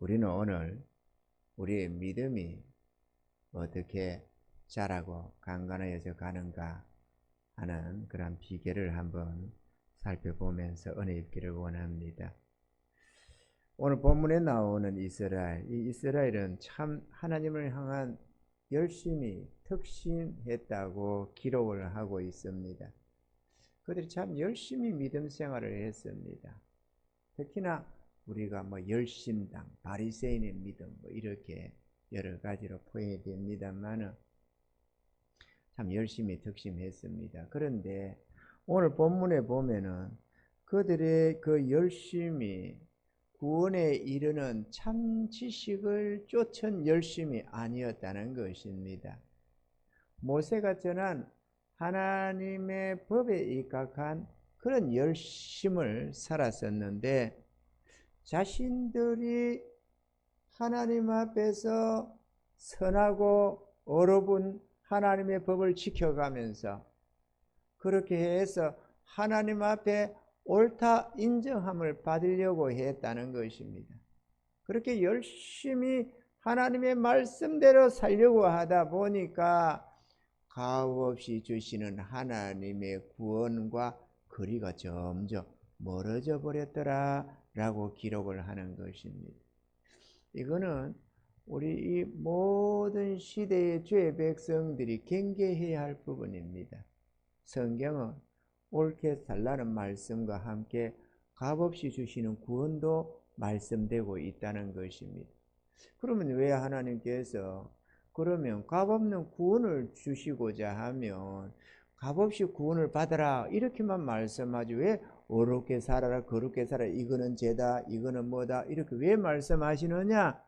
우리는 오늘 우리의 믿음이 어떻게 자라고 강건해져 가는가 하는 그런 비결을 한번 살펴보면서 은혜 입기를 원합니다. 오늘 본문에 나오는 이스라엘, 이 이스라엘은 참 하나님을 향한 열심히 특심했다고 기록을 하고 있습니다. 그들이 참 열심히 믿음 생활을 했습니다. 특히나 우리가 열심당, 바리새인의 믿음 이렇게 여러 가지로 포용됩니다만은 참 열심히 특심했습니다. 그런데 오늘 본문에 보면은 그들의 그 열심이 구원에 이르는 참 지식을 쫓은 열심이 아니었다는 것입니다. 모세가 전한 하나님의 법에 입각한 그런 열심을 살았었는데 자신들이 하나님 앞에서 선하고 어로운 하나님의 법을 지켜가면서 그렇게 해서 하나님 앞에 옳다 인정함을 받으려고 했다는 것입니다. 그렇게 열심히 하나님의 말씀대로 살려고 하다 보니까 값없이 주시는 하나님의 구원과 거리가 점점 멀어져 버렸더라 라고 기록을 하는 것입니다. 이거는 우리 이 모든 시대의 죄 백성들이 경계해야 할 부분입니다. 성경은 옳게 살라는 말씀과 함께 값없이 주시는 구원도 말씀되고 있다는 것입니다. 그러면 왜 하나님께서 그러면 값없는 구원을 주시고자 하면 값없이 구원을 받아라 이렇게만 말씀하지 왜 어렵게 살아라 거룩게 살아라 이거는 죄다 이거는 뭐다 이렇게 왜 말씀하시느냐?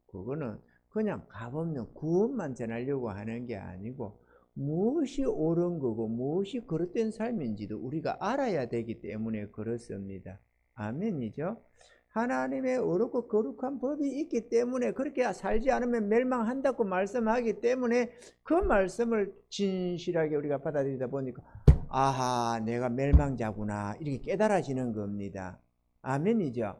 그거는 그냥 값없는 구원만 전하려고 하는 게 아니고 무엇이 옳은 거고 무엇이 거룩된 삶인지도 우리가 알아야 되기 때문에 그렇습니다. 아멘이죠. 하나님의 어렵고 거룩한 법이 있기 때문에 그렇게 살지 않으면 멸망한다고 말씀하기 때문에 그 말씀을 진실하게 우리가 받아들이다 보니까 아하 내가 멸망자구나 이렇게 깨달아지는 겁니다. 아멘이죠.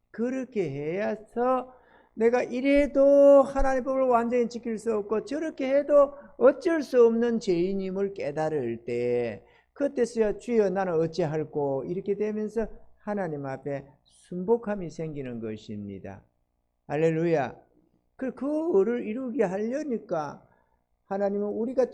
그렇게 해서 내가 이래도 하나님의 법을 완전히 지킬 수 없고 저렇게 해도 어쩔 수 없는 죄인임을 깨달을 때 그때서야 주여 나는 어찌할꼬 이렇게 되면서 하나님 앞에 순복함이 생기는 것입니다. 할렐루야. 그거를 이루게 하려니까 하나님은 우리가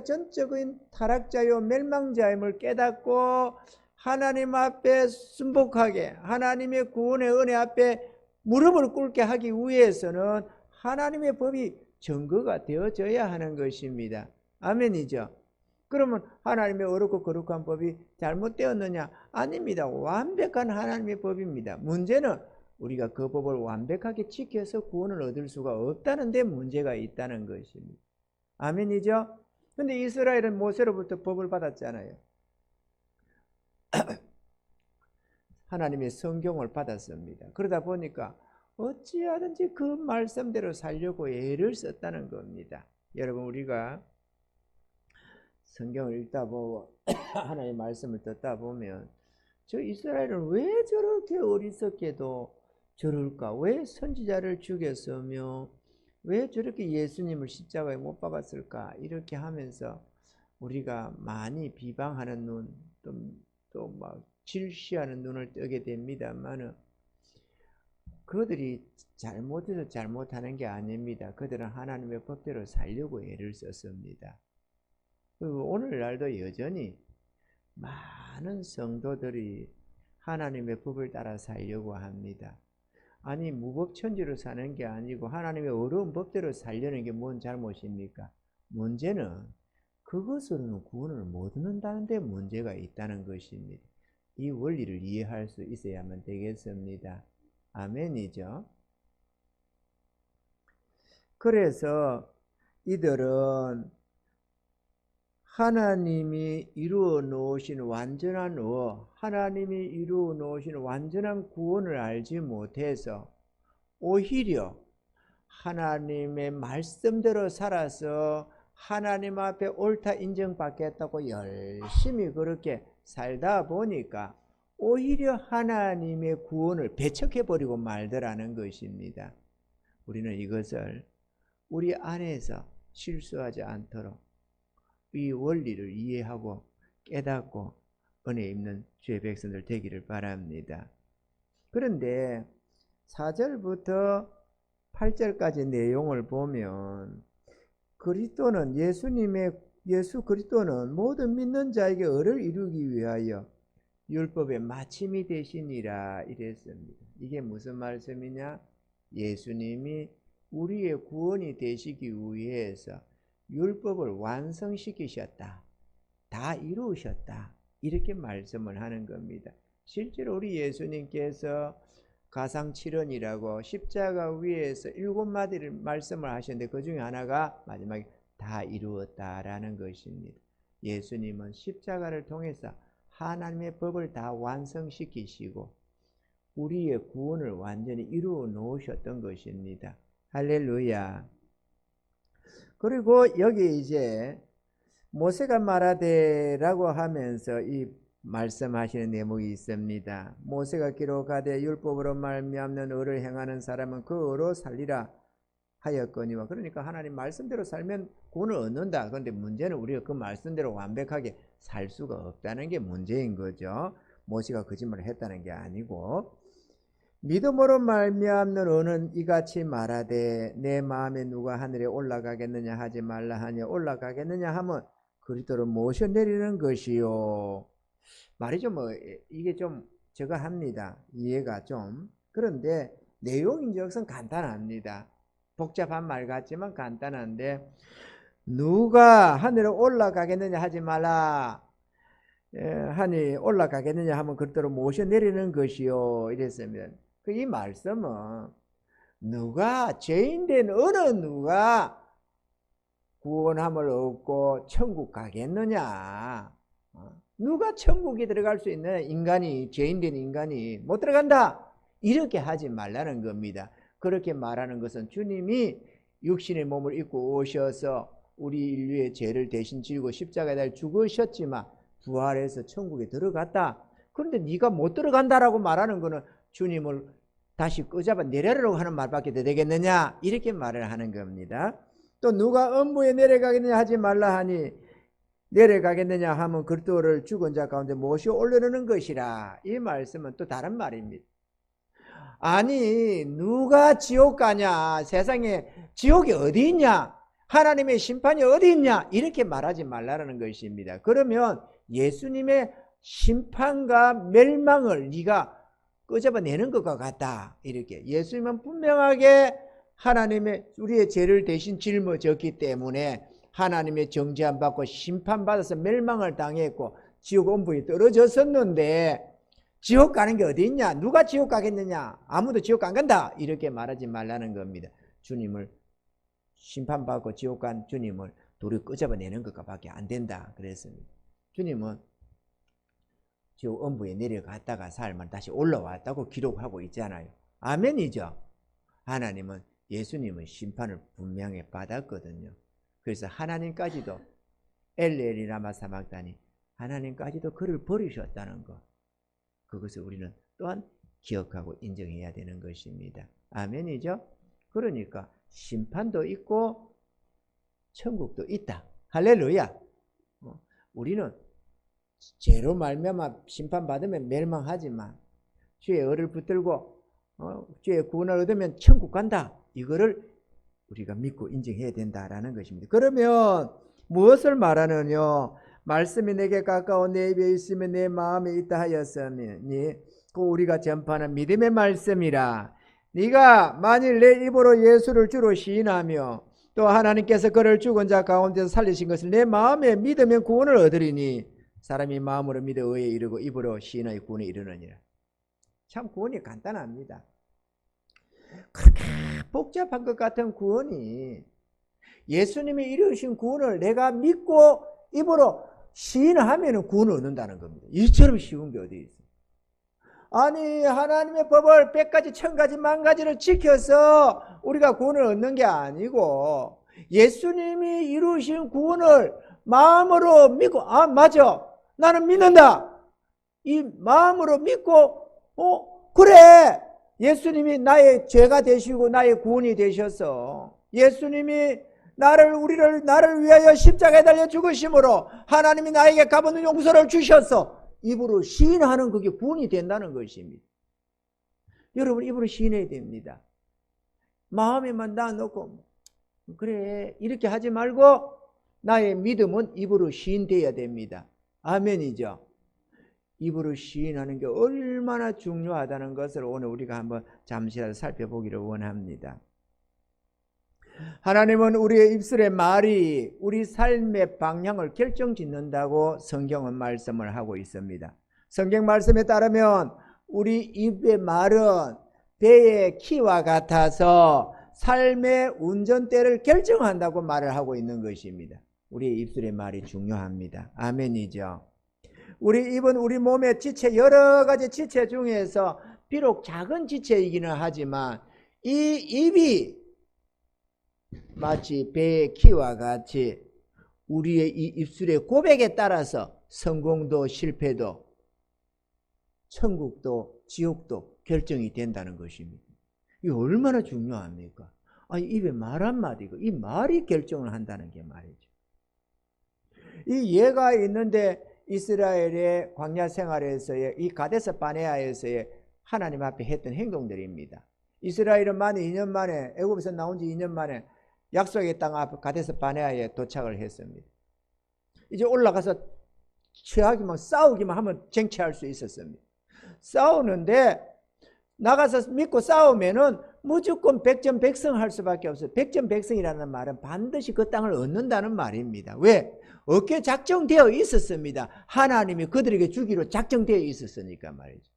전적인 타락자요 멸망자임을 깨닫고 하나님 앞에 순복하게 하나님의 구원의 은혜 앞에 무릎을 꿇게 하기 위해서는 하나님의 법이 증거가 되어져야 하는 것입니다. 아멘이죠. 그러면 하나님의 어렵고 거룩한 법이 잘못되었느냐? 아닙니다. 완벽한 하나님의 법입니다. 문제는 우리가 그 법을 완벽하게 지켜서 구원을 얻을 수가 없다는 데 문제가 있다는 것입니다. 아멘이죠? 근데 이스라엘은 모세로부터 법을 받았잖아요. 하나님의 성경을 받았습니다. 그러다 보니까 어찌하든지 그 말씀대로 살려고 애를 썼다는 겁니다. 여러분 우리가 성경을 읽다 보고 하나님의 말씀을 듣다 보면 저 이스라엘은 왜 저렇게 어리석게도 저럴까? 왜 선지자를 죽였으며 왜 저렇게 예수님을 십자가에 못 박았을까? 이렇게 하면서 우리가 많이 비방하는 눈, 또 막 질시하는 눈을 뜨게 됩니다만은 그들이 잘못해서 잘못하는 게 아닙니다. 그들은 하나님의 법대로 살려고 애를 썼습니다. 오늘날도 여전히 많은 성도들이 하나님의 법을 따라 살려고 합니다. 아니 무법천지로 사는 게 아니고 하나님의 어려운 법대로 살려는 게 뭔 잘못입니까? 문제는 그것으로는 구원을 못 얻는다는 데 문제가 있다는 것입니다. 이 원리를 이해할 수 있어야만 되겠습니다. 아멘이죠. 그래서 이들은 하나님이 이루어 놓으신 완전한 하나님이 이루어 놓으신 완전한 구원을 알지 못해서 오히려 하나님의 말씀대로 살아서 하나님 앞에 옳다 인정받겠다고 열심히 그렇게 살다 보니까 오히려 하나님의 구원을 배척해버리고 말더라는 것입니다. 우리는 이것을 우리 안에서 실수하지 않도록 이 원리를 이해하고 깨닫고 은혜 있는 주의 백성들 되기를 바랍니다. 그런데 4절부터 8절까지 내용을 보면 그리스도는 예수 그리스도는 모든 믿는 자에게 의를 이루기 위하여 율법의 마침이 되시니라 이랬습니다. 이게 무슨 말씀이냐? 예수님이 우리의 구원이 되시기 위해서 율법을 완성시키셨다. 다 이루셨다. 이렇게 말씀을 하는 겁니다. 실제로 우리 예수님께서 가상칠언이라고 십자가 위에서 7마디를 말씀을 하셨는데 그 중에 하나가 마지막에 다 이루었다라는 것입니다. 예수님은 십자가를 통해서 하나님의 법을 다 완성시키시고 우리의 구원을 완전히 이루어 놓으셨던 것입니다. 할렐루야. 그리고 여기 이제 모세가 말하되라고 하면서 이 말씀하시는 내용이 있습니다. 모세가 기록하되 율법으로 말미암는 의를 행하는 사람은 그 의로 살리라 하였거니와. 그러니까 하나님 말씀대로 살면 구원을 얻는다. 그런데 문제는 우리가 그 말씀대로 완벽하게 살 수가 없다는 게 문제인 거죠. 모세가 거짓말을 했다는 게 아니고. 믿음으로 말미암는 의는 이같이 말하되 내 마음에 누가 하늘에 올라가겠느냐 하지 말라 하니 올라가겠느냐 하면 그리스도를 모셔 내리는 것이요. 말이죠. 이게 좀 저거 합니다. 이해가 좀. 그런데 내용인적선 간단합니다. 복잡한 말 같지만 간단한데 누가 하늘에 올라가겠느냐 하지 말라 하니 올라가겠느냐 하면 그리스도를 모셔 내리는 것이요 이랬습니다. 이 말씀은 누가 죄인된 어느 누가 구원함을 얻고 천국 가겠느냐? 누가 천국에 들어갈 수 있는 인간이, 죄인된 인간이 못 들어간다 이렇게 하지 말라는 겁니다. 그렇게 말하는 것은 주님이 육신의 몸을 입고 오셔서 우리 인류의 죄를 대신 지고 십자가에 달려 죽으셨지만 부활해서 천국에 들어갔다. 그런데 네가 못 들어간다라고 말하는 것은 주님을 다시 끄잡아 내려라고 하는 말밖에 더 되겠느냐 이렇게 말을 하는 겁니다. 또 누가 음부에 내려가겠느냐 하지 말라 하니 내려가겠느냐 하면 그리스도를 죽은 자 가운데 모셔 올려놓는 것이라. 이 말씀은 또 다른 말입니다. 아니 누가 지옥 가냐, 세상에 지옥이 어디 있냐, 하나님의 심판이 어디 있냐 이렇게 말하지 말라는 것입니다. 그러면 예수님의 심판과 멸망을 네가 끄집어내는 것과 같다. 이렇게 예수님은 분명하게 하나님의 우리의 죄를 대신 짊어졌기 때문에 하나님의 정죄함 받고 심판받아서 멸망을 당했고 지옥 음부에 떨어졌었는데 지옥 가는 게 어디 있냐, 누가 지옥 가겠느냐, 아무도 지옥 안 간다 이렇게 말하지 말라는 겁니다. 주님을 심판받고 지옥 간 주님을 도리 끄집어내는 것밖에 안 된다 그랬습니다. 주님은 지옥 음부에 내려갔다가 살면 다시 올라왔다고 기록하고 있잖아요. 아멘이죠. 하나님은 예수님은 심판을 분명히 받았거든요. 그래서 하나님까지도 엘레리 라마 사막다니 하나님까지도 그를 버리셨다는 것, 그것을 우리는 또한 기억하고 인정해야 되는 것입니다. 아멘이죠. 그러니까 심판도 있고 천국도 있다. 할렐루야. 우리는 죄로 말미암아 심판받으면 멸망하지만 주의 의를 붙들고 주의 구원을 얻으면 천국 간다. 이거를 우리가 믿고 인정해야 된다라는 것입니다. 그러면 무엇을 말하느냐? 말씀이 내게 가까워 내 입에 있으면 내 마음에 있다 하였으니 그 우리가 전파하는 믿음의 말씀이라. 네가 만일 내 입으로 예수를 주로 시인하며 또 하나님께서 그를 죽은 자 가운데서 살리신 것을 내 마음에 믿으면 구원을 얻으리니 사람이 마음으로 믿어 의에 이르고 입으로 시인하여 구원에 이르느니라. 참 구원이 간단합니다. 그렇게 복잡한 것 같은 구원이 예수님이 이루신 구원을 내가 믿고 입으로 시인하면 구원을 얻는다는 겁니다. 이처럼 쉬운 게 어디 있어요? 아니 하나님의 법을 100가지 1000가지 만가지를 지켜서 우리가 구원을 얻는 게 아니고 예수님이 이루신 구원을 마음으로 믿고 아 맞아 나는 믿는다 이 마음으로 믿고 그래, 예수님이 나의 죄가 되시고 나의 구원이 되셔서 예수님이 나를 위하여 십자가에 달려 죽으심으로 하나님이 나에게 값없는 용서를 주셔서 입으로 시인하는 그게 구원이 된다는 것입니다. 여러분, 입으로 시인해야 됩니다. 마음에만 놔놓고 그래 이렇게 하지 말고 나의 믿음은 입으로 시인돼야 됩니다. 아멘이죠. 입으로 시인하는 게 얼마나 중요하다는 것을 오늘 우리가 한번 잠시라도 살펴보기를 원합니다. 하나님은 우리의 입술의 말이 우리 삶의 방향을 결정짓는다고 성경은 말씀을 하고 있습니다. 성경 말씀에 따르면 우리 입의 말은 배의 키와 같아서 삶의 운전대를 결정한다고 말을 하고 있는 것입니다. 우리의 입술의 말이 중요합니다. 아멘이죠. 우리 입은 우리 몸의 지체, 여러 가지 지체 중에서 비록 작은 지체이기는 하지만 이 입이 마치 배의 키와 같이 우리의 이 입술의 고백에 따라서 성공도 실패도 천국도 지옥도 결정이 된다는 것입니다. 이게 얼마나 중요합니까? 입에 말 한마디고 이 말이 결정을 한다는 게 말이죠. 이 예가 있는데 이스라엘의 광야 생활에서의 이 가데스 바네아에서의 하나님 앞에 했던 행동들입니다. 이스라엘은 만에 2년 만에 애굽에서 나온 지 2년 만에 약속의 땅 앞 가데스 바네아에 도착을 했습니다. 이제 올라가서 취하기만 싸우기만 하면 쟁취할 수 있었습니다. 싸우는데 나가서 믿고 싸우면은 무조건 백전백승할 수밖에 없어요. 백전백승이라는 말은 반드시 그 땅을 얻는다는 말입니다. 왜? 얻게 작정되어 있었습니다. 하나님이 그들에게 주기로 작정되어 있었으니까 말이죠.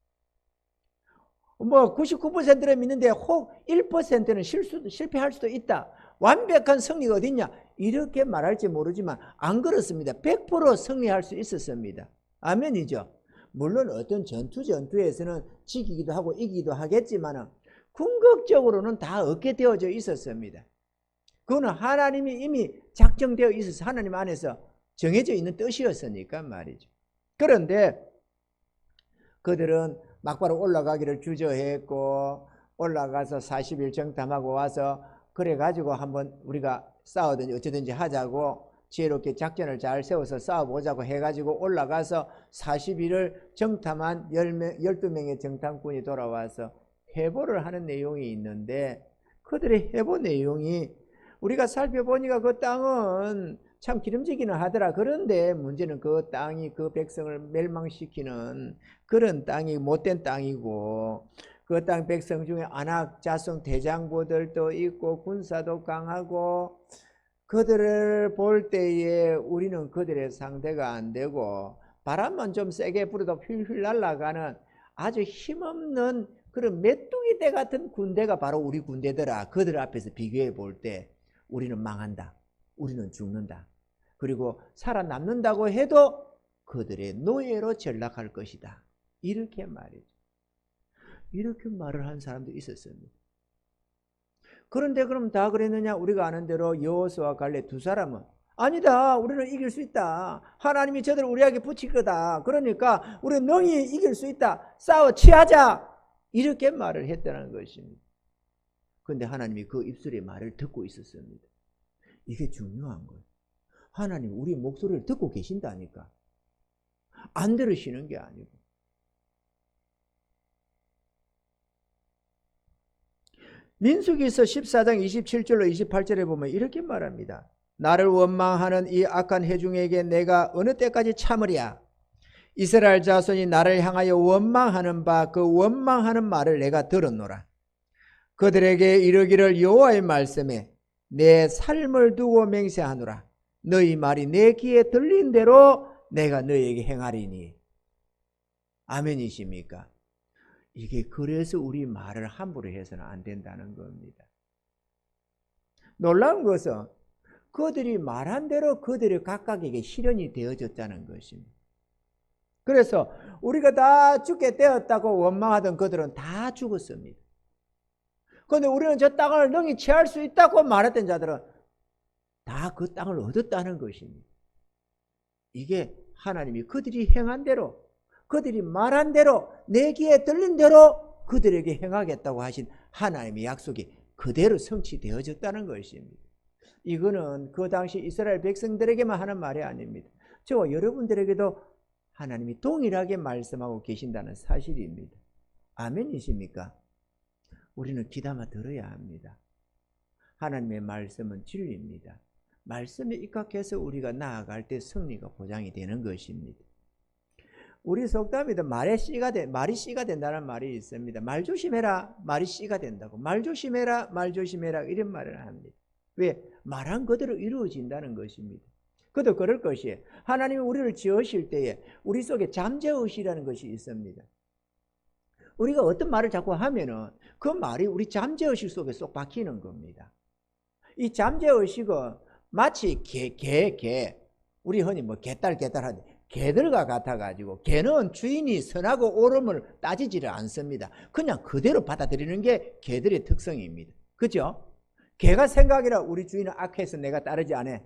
99%를 믿는데 혹 1%는 실패할 수도 있다. 완벽한 승리가 어딨냐? 이렇게 말할지 모르지만 안 그렇습니다. 100% 승리할 수 있었습니다. 아멘이죠. 물론 어떤 전투에서는 지기기도 하고 이기기도 하겠지만 궁극적으로는 다 얻게 되어져 있었습니다. 그거는 하나님이 이미 작정되어 있어서 하나님 안에서 정해져 있는 뜻이었으니까 말이죠. 그런데 그들은 막바로 올라가기를 주저했고 올라가서 40일 정탐하고 와서 그래가지고 한번 우리가 싸우든지 어쩌든지 하자고 지혜롭게 작전을 잘 세워서 싸워보자고 해가지고 올라가서 40일을 정탐한 12명의 정탐꾼이 돌아와서 해보를 하는 내용이 있는데 그들의 해보 내용이 우리가 살펴보니까 그 땅은 참 기름지기는 하더라. 그런데 문제는 그 땅이 그 백성을 멸망시키는 그런 땅이 못된 땅이고 그 땅 백성 중에 아낙 자손 대장부들도 있고 군사도 강하고 그들을 볼 때에 우리는 그들의 상대가 안 되고 바람만 좀 세게 불어도 휠휠 날아가는 아주 힘없는 그런 메뚜기 떼 같은 군대가 바로 우리 군대더라. 그들 앞에서 비교해 볼 때 우리는 망한다. 우리는 죽는다. 그리고 살아남는다고 해도 그들의 노예로 전락할 것이다. 이렇게 말이죠. 이렇게 말을 한 사람도 있었습니다. 그런데 그럼 다 그랬느냐? 우리가 아는 대로 여호수아와 갈렙 두 사람은 아니다. 우리는 이길 수 있다. 하나님이 저들을 우리에게 붙일 거다. 그러니까 우리는 능히 이길 수 있다. 싸워 취하자. 이렇게 말을 했다는 것입니다. 그런데 하나님이 그 입술의 말을 듣고 있었습니다. 이게 중요한 거예요. 하나님 우리 목소리를 듣고 계신다니까. 안 들으시는 게 아니고. 민수기서 14장 27절로 28절에 보면 이렇게 말합니다. 나를 원망하는 이 악한 회중에게 내가 어느 때까지 참으랴. 이스라엘 자손이 나를 향하여 원망하는 바 그 원망하는 말을 내가 들었노라. 그들에게 이르기를 여호와의 말씀에 내 삶을 두고 맹세하노라. 너희 말이 내 귀에 들린 대로 내가 너희에게 행하리니. 아멘이십니까? 이게 그래서 우리 말을 함부로 해서는 안 된다는 겁니다. 놀라운 것은 그들이 말한 대로 그들의 각각에게 실현이 되어졌다는 것입니다. 그래서 우리가 다 죽게 되었다고 원망하던 그들은 다 죽었습니다. 그런데 우리는 저 땅을 능히 취할 수 있다고 말했던 자들은 다 그 땅을 얻었다는 것입니다. 이게 하나님이 그들이 행한 대로 그들이 말한 대로 내 귀에 들린 대로 그들에게 행하겠다고 하신 하나님의 약속이 그대로 성취되어졌다는 것입니다. 이거는 그 당시 이스라엘 백성들에게만 하는 말이 아닙니다. 저와 여러분들에게도 하나님이 동일하게 말씀하고 계신다는 사실입니다. 아멘이십니까? 우리는 귀담아 들어야 합니다. 하나님의 말씀은 진리입니다. 말씀에 입각해서 우리가 나아갈 때 승리가 보장이 되는 것입니다. 우리 속담에도 말이 씨가 된다는 말이 있습니다. 말 조심해라, 말이 씨가 된다고. 말 조심해라, 말 조심해라, 이런 말을 합니다. 왜? 말한 그대로 이루어진다는 것입니다. 그도 그럴 것이에요. 하나님이 우리를 지으실 때에 우리 속에 잠재의식이라는 것이 있습니다. 우리가 어떤 말을 자꾸 하면은 그 말이 우리 잠재의식 속에 쏙 박히는 겁니다. 이 잠재의식은 마치 우리 흔히 뭐 개딸 하는데 개들과 같아가지고, 개는 주인이 선하고 옳음을 따지지를 않습니다. 그냥 그대로 받아들이는 게 개들의 특성입니다. 그죠? 개가 생각이라 우리 주인은 악해서 내가 따르지 않아.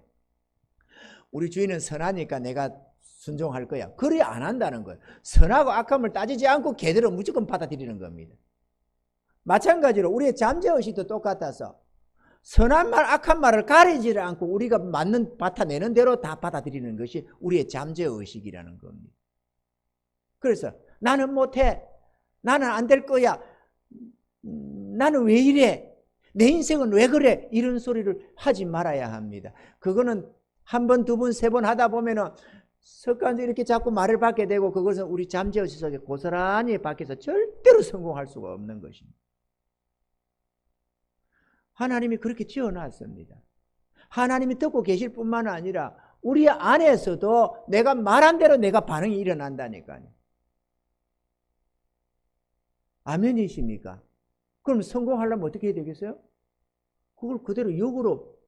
우리 주인은 선하니까 내가 순종할 거야. 그래 안 한다는 거예요. 선하고 악함을 따지지 않고 개들은 무조건 받아들이는 겁니다. 마찬가지로 우리의 잠재의식도 똑같아서 선한 말, 악한 말을 가리지를 않고 우리가 맞는 받아내는 대로 다 받아들이는 것이 우리의 잠재의식이라는 겁니다. 그래서 나는 못해, 나는 안 될 거야, 나는 왜 이래, 내 인생은 왜 그래, 이런 소리를 하지 말아야 합니다. 그거는 한 번, 두 번, 세 번 하다 보면은 습관적으로 이렇게 자꾸 말을 받게 되고, 그것은 우리 잠재의식 속에 고스란히 박혀서 절대로 성공할 수가 없는 것입니다. 하나님이 그렇게 지어놨습니다. 하나님이 듣고 계실 뿐만 아니라 우리 안에서도 내가 말한 대로 내가 반응이 일어난다니까요. 아멘이십니까? 그럼 성공하려면 어떻게 해야 되겠어요? 그걸 그대로 역으로,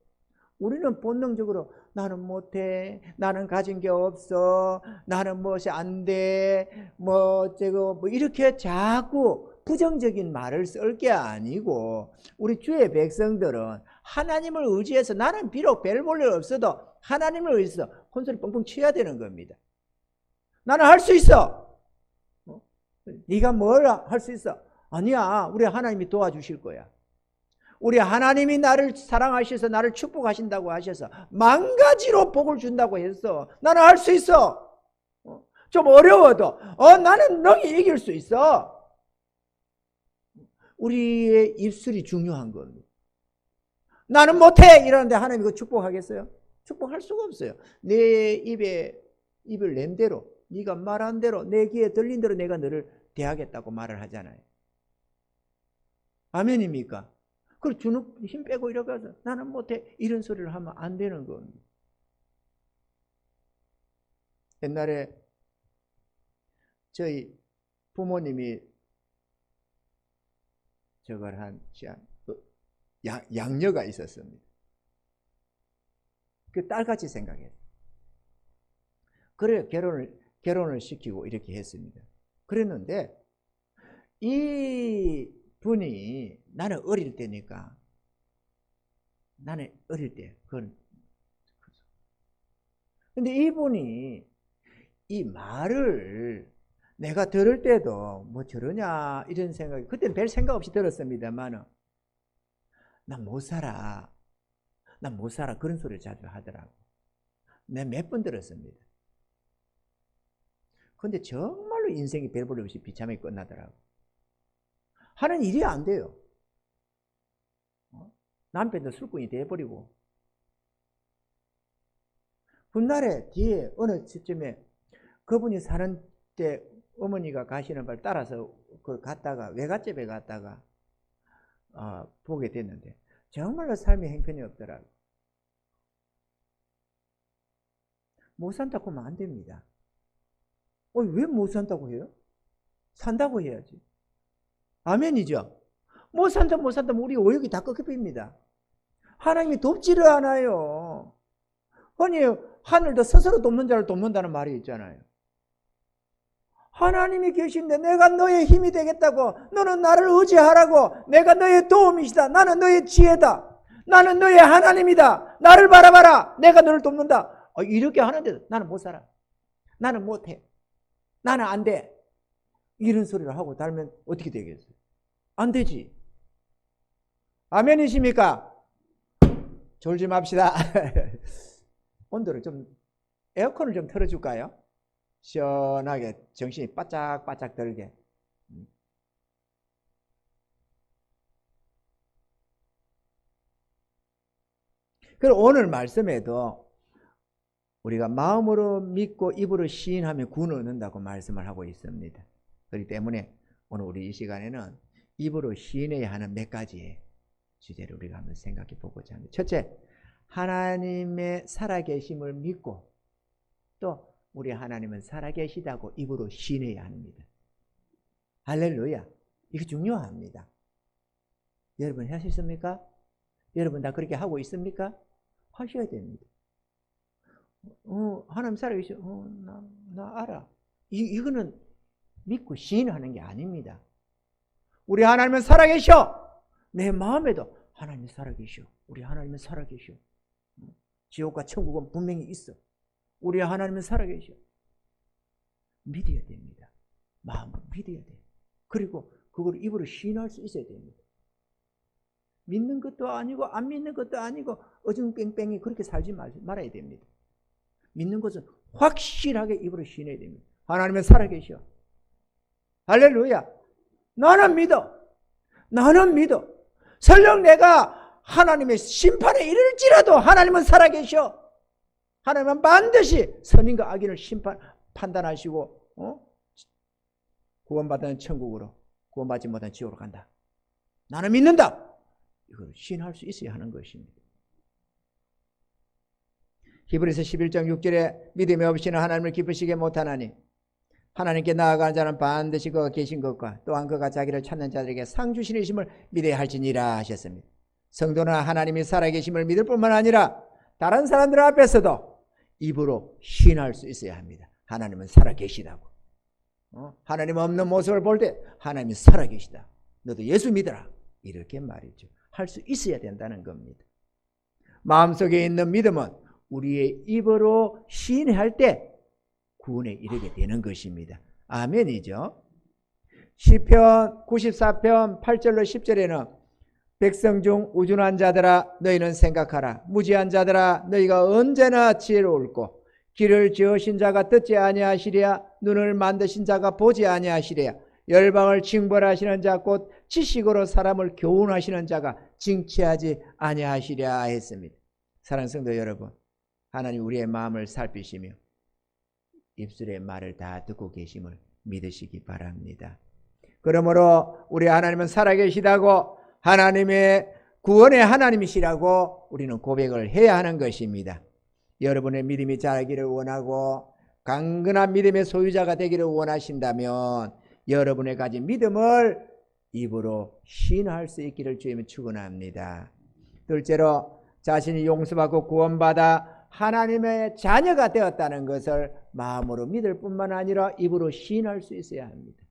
우리는 본능적으로 나는 못해, 나는 가진 게 없어, 나는 무엇이 안 돼, 뭐 이렇게 자꾸 부정적인 말을 쓸 게 아니고, 우리 주의 백성들은 하나님을 의지해서, 나는 비록 별 볼 일 없어도 하나님을 의지해서 혼소리 뻥뻥 쳐야 되는 겁니다. 나는 할 수 있어. 네가 뭘 할 수 있어? 아니야, 우리 하나님이 도와주실 거야. 우리 하나님이 나를 사랑하셔서 나를 축복하신다고 하셔서 만 가지로 복을 준다고 했어. 나는 할 수 있어. 좀 어려워도 나는 너희 이길 수 있어. 우리의 입술이 중요한 겁니다. 나는 못해 이러는데 하나님이 그거 축복하겠어요? 축복할 수가 없어요. 내 입을 낸 대로, 네가 말한 대로, 내 귀에 들린 대로 내가 너를 대하겠다고 말을 하잖아요. 아멘입니까? 그걸 주눅 힘 빼고 이러가서 나는 못해 이런 소리를 하면 안 되는 겁니다. 옛날에 저희 부모님이 저걸 한 양녀가 있었습니다. 그 딸같이 생각해요. 그래 결혼을 시키고 이렇게 했습니다. 그랬는데 이 분이, 나는 어릴 때니까, 나는 어릴 때, 근데 이분이 이 말을 내가 들을 때도 뭐 저러냐 이런 생각이, 그때는 별 생각 없이 들었습니다만은, 나 못 살아 그런 소리를 자주 하더라고. 내가 몇 번 들었습니다. 근데 정말로 인생이 별 볼 없이 비참하게 끝나더라고. 하는 일이 안 돼요. 남편도 술꾼이 돼버리고. 훗날에 뒤에 어느 시점에 그분이 사는 때 어머니가 가시는 걸 따라서 갔다가 외갓집에 갔다가 보게 됐는데 정말로 삶의 형편이 없더라고요. 못 산다고 하면 안 됩니다. 왜 못 산다고 해요? 산다고 해야지. 아멘이죠? 못 산다면 우리 오역이 다 꺾여집니다. 하나님이 돕지를 않아요. 아니, 하늘도 스스로 돕는 자를 돕는다는 말이 있잖아요. 하나님이 계신데 내가 너의 힘이 되겠다고, 너는 나를 의지하라고, 내가 너의 도움이시다, 나는 너의 지혜다, 나는 너의 하나님이다, 나를 바라봐라, 내가 너를 돕는다, 이렇게 하는데 나는 못 살아, 나는 못해. 나는 안 돼. 이런 소리를 하고 달면 어떻게 되겠어요? 안 되지. 아멘이십니까? 졸지 맙시다. 온도를 좀, 에어컨을 좀 틀어줄까요? 시원하게 정신이 바짝바짝 들게. 그리고 오늘 말씀에도 우리가 마음으로 믿고 입으로 시인하면 구원을 얻는다고 말씀을 하고 있습니다. 그렇기 때문에 오늘 우리 이 시간에는 입으로 시인해야 하는 몇 가지의 주제를 우리가 한번 생각해 보고자 합니다. 첫째, 하나님의 살아계심을 믿고 또 우리 하나님은 살아계시다고 입으로 시인해야 합니다. 할렐루야. 이게 중요합니다. 여러분 하셨습니까? 여러분 다 그렇게 하고 있습니까? 하셔야 됩니다. 하나님 살아계셔. 나 알아. 이거는 믿고 시인하는 게 아닙니다. 우리 하나님은 살아계셔. 내 마음에도 하나님이 살아계셔. 우리 하나님은 살아계셔. 지옥과 천국은 분명히 있어. 우리 하나님은 살아계셔. 믿어야 됩니다. 마음으로 믿어야 돼요. 그리고 그걸 입으로 시인할 수 있어야 됩니다. 믿는 것도 아니고 안 믿는 것도 아니고 어중뺑뺑이 그렇게 살지 말아야 됩니다. 믿는 것은 확실하게 입으로 시인해야 됩니다. 하나님은 살아계셔. 할렐루야. 나는 믿어. 나는 믿어. 설령 내가 하나님의 심판에 이를지라도 하나님은 살아계셔. 하나님은 반드시 선인과 악인을 판단하시고 구원받는 천국으로, 구원받지 못한 지옥으로 간다. 나는 믿는다. 이걸 시인할 수 있어야 하는 것입니다. 히브리서 11장 6절에 믿음이 없이는 하나님을 기쁘시게 못하나니 하나님께 나아가는 자는 반드시 그가 계신 것과 또한 그가 자기를 찾는 자들에게 상 주시는 믿어야 할지니라 하셨습니다. 성도는 하나님이 살아계심을 믿을 뿐만 아니라 다른 사람들 앞에서도 입으로 시인할 수 있어야 합니다. 하나님은 살아계시다고. 하나님 없는 모습을 볼 때 하나님이 살아계시다. 너도 예수 믿어라. 이렇게 말이죠. 할 수 있어야 된다는 겁니다. 마음속에 있는 믿음은 우리의 입으로 시인할 때 구원에 이르게 되는 것입니다. 아멘이죠. 시편 94편 8절로 10절에는 백성 중 우둔한 자들아 너희는 생각하라. 무지한 자들아 너희가 언제나 지혜로울고 길을 지으신 자가 듣지 아니하시랴. 눈을 만드신 자가 보지 아니하시랴. 열방을 징벌하시는 자 곧 지식으로 사람을 교훈하시는 자가 징치하지 아니하시랴 했습니다. 사랑하는 성도 여러분, 하나님 우리의 마음을 살피시며 입술의 말을 다 듣고 계심을 믿으시기 바랍니다. 그러므로 우리 하나님은 살아계시다고 하나님의 구원의 하나님이시라고 우리는 고백을 해야 하는 것입니다. 여러분의 믿음이 자라기를 원하고 강건한 믿음의 소유자가 되기를 원하신다면 여러분의 가진 믿음을 입으로 시인할 수 있기를 주님은 축원합니다. 둘째로 자신이 용서받고 구원받아 하나님의 자녀가 되었다는 것을 마음으로 믿을 뿐만 아니라 입으로 시인할 수 있어야 합니다.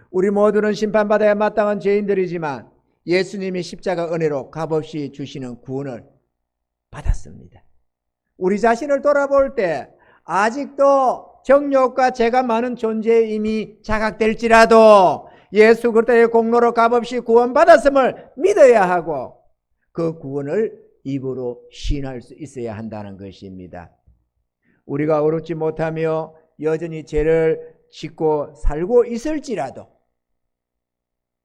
우리 모두는 심판받아야 마땅한 죄인들이지만 예수님이 십자가 은혜로 값없이 주시는 구원을 받았습니다. 우리 자신을 돌아볼 때 아직도 정욕과 죄가 많은 존재에 이미 자각될지라도 예수 그리스도의 공로로 값없이 구원받았음을 믿어야 하고 그 구원을 입으로 시인할 수 있어야 한다는 것입니다. 우리가 어렵지 못하며 여전히 죄를 짓고 살고 있을지라도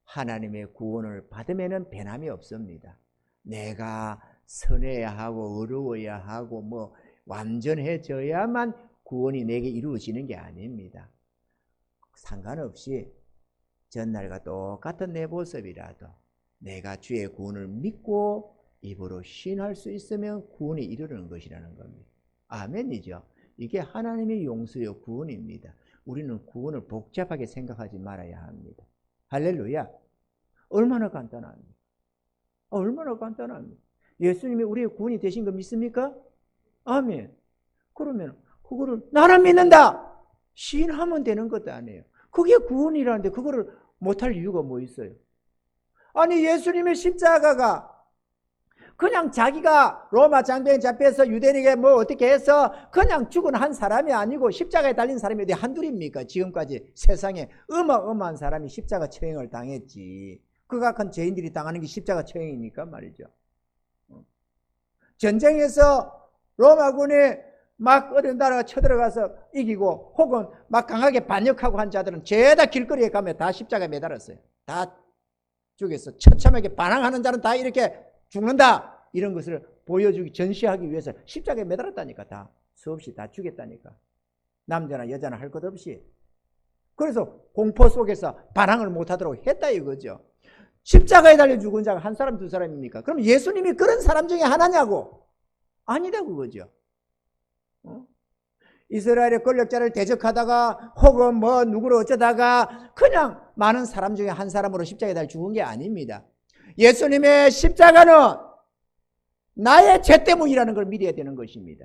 하나님의 구원을 받으면 변함이 없습니다. 내가 선해야 하고 어려워야 하고 완전해져야만 구원이 내게 이루어지는 게 아닙니다. 상관없이 전날과 똑같은 내 모습이라도 내가 주의 구원을 믿고 입으로 시인할 수 있으면 구원이 이르는 것이라는 겁니다. 아멘이죠. 이게 하나님의 용서요 구원입니다. 우리는 구원을 복잡하게 생각하지 말아야 합니다. 할렐루야. 얼마나 간단합니까? 얼마나 간단합니까? 예수님이 우리의 구원이 되신 거 믿습니까? 아멘. 그러면 그거를 나는 믿는다 시인하면 되는 것도 아니에요. 그게 구원이라는데 그거를 못할 이유가 뭐 있어요? 아니 예수님의 십자가가 그냥 자기가 로마 장병에 잡혀서 유대인에게 뭐 어떻게 해서 그냥 죽은 한 사람이 아니고 십자가에 달린 사람이 어디 한둘입니까? 지금까지 세상에 어마어마한 사람이 십자가 처형을 당했지. 극악한 죄인들이 당하는 게 십자가 처형이니까 말이죠. 전쟁에서 로마군이 막 어떤 나라가 쳐들어가서 이기고 혹은 막 강하게 반역하고 한 자들은 죄다 길거리에 가면 다 십자가에 매달았어요. 다 죽였어. 처참하게 반항하는 자는 다 이렇게 죽는다. 이런 것을 보여주기, 전시하기 위해서 십자가에 매달았다니까. 다 수없이 다 죽였다니까. 남자나 여자나 할 것 없이. 그래서 공포 속에서 반항을 못하도록 했다 이거죠. 십자가에 달려 죽은 자가 한 사람 두 사람입니까? 그럼 예수님이 그런 사람 중에 하나냐고? 아니다 그거죠. 이스라엘의 권력자를 대적하다가 혹은 뭐 누구를 어쩌다가 그냥 많은 사람 중에 한 사람으로 십자가에 달려 죽은 게 아닙니다. 예수님의 십자가는 나의 죄 때문이라는 걸 믿어야 되는 것입니다.